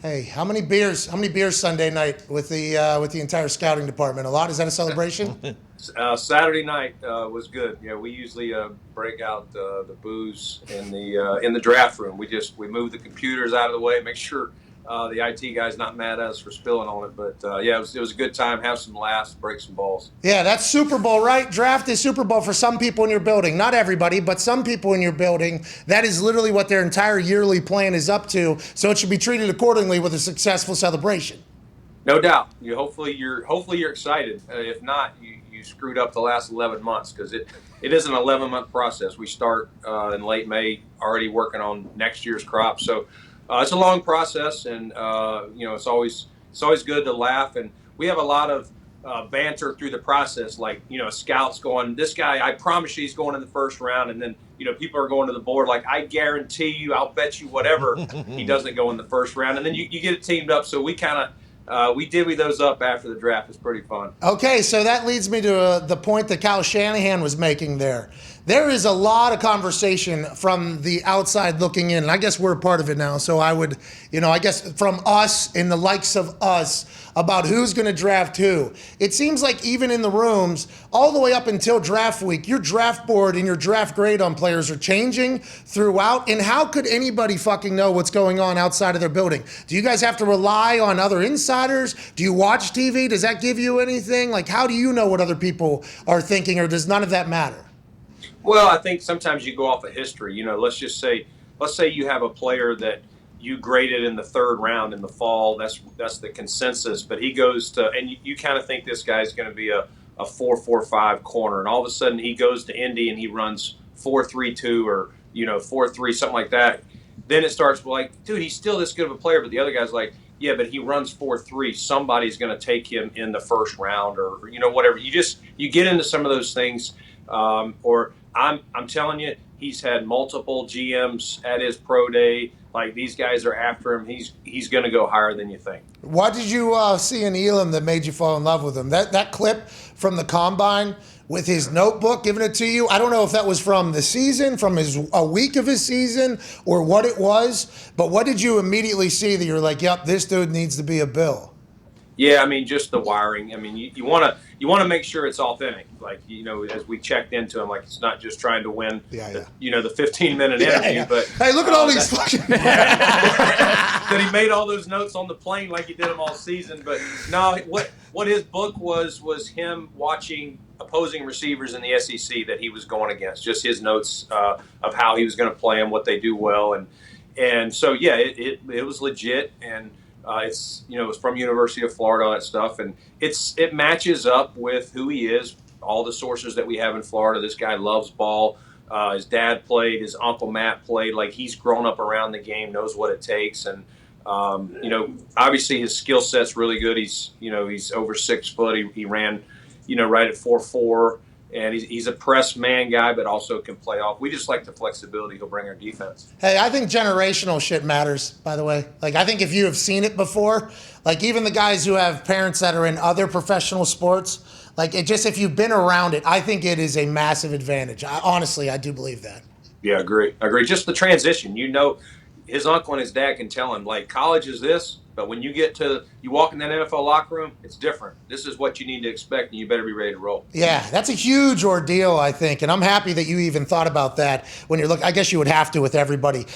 Hey, how many beers? How many beers Sunday night with the entire scouting department? A lot. Is that a celebration? Saturday night was good. Yeah, we usually break out the booze in the draft room. We move the computers out of the way, make sure the IT guy's not mad at us for spilling on it. But yeah, it was a good time. Have some laughs, break some balls. Yeah, that's Super Bowl, right? Draft is Super Bowl for some people in your building. Not everybody, but some people in your building. That is literally what their entire yearly plan is up to. So it should be treated accordingly with a successful celebration. No doubt. Hopefully you're excited. If not, you screwed up the last 11 months because it is an 11-month process. We start in late May, already working on next year's crop. So it's a long process, and it's always good to laugh. And we have a lot of banter through the process. Like scouts going, this guy, I promise you, he's going in the first round, and then people are going to the board like, I guarantee you, I'll bet you whatever he doesn't go in the first round, and then you get it teamed up. So we kind of we divvy those up after the draft. It's pretty fun. Okay, so that leads me to the point that Kyle Shanahan was making there. There is a lot of conversation from the outside looking in, and I guess we're a part of it now. So I would, I guess from us and the likes of us about who's going to draft who. It seems like even in the rooms, all the way up until draft week, your draft board and your draft grade on players are changing throughout. And how could anybody fucking know what's going on outside of their building? Do you guys have to rely on other insiders? Do you watch TV? Does that give you anything? Like, how do you know what other people are thinking, or does none of that matter? Well, I think sometimes you go off of history. Let's say you have a player that you graded in the third round in the fall. That's the consensus. But he goes to, and you kind of think this guy's going to be a 4.45 corner, and all of a sudden he goes to Indy and he runs 4.32 or 4.3, something like that. Then it starts like, dude, he's still this good of a player, but the other guy's like, yeah, but he runs 4.3. Somebody's going to take him in the first round, or whatever. You get into some of those things, or I'm telling you, he's had multiple GMs at his pro day. Like, these guys are after him. He's going to go higher than you think. What did you see in Elam that made you fall in love with him? That clip from the combine with his notebook giving it to you. I don't know if that was from the season, from a week of his season, or what it was. But what did you immediately see that you're like, yep, this dude needs to be a Bill? Yeah, I mean, just the wiring. I mean, you want to make sure it's authentic. Like, as we checked into him, like, it's not just trying to win, the 15-minute interview. But hey, look at all these fucking. That he made all those notes on the plane like he did them all season. But no, what his book was him watching opposing receivers in the SEC that he was going against. Just his notes of how he was going to play them, what they do well, and so yeah, it was legit. And it's it's from University of Florida, all that stuff, and it matches up with who he is. All the sources that we have in Florida. This guy loves ball. His dad played. His uncle Matt played. Like, he's grown up around the game, knows what it takes, and obviously his skill set's really good. He's over 6 foot. He ran right at 4.4. And he's a press man guy, but also can play off. We just like the flexibility he'll bring our defense. Hey, I think generational shit matters, by the way. Like, I think if you have seen it before, like even the guys who have parents that are in other professional sports, like if you've been around it, I think it is a massive advantage. Honestly, I do believe that. Yeah, I agree. Just the transition. His uncle and his dad can tell him, like, college is this, but when you walk in that NFL locker room, it's different. This is what you need to expect, and you better be ready to roll. Yeah, that's a huge ordeal, I think, and I'm happy that you even thought about that when you're looking. I guess you would have to with everybody.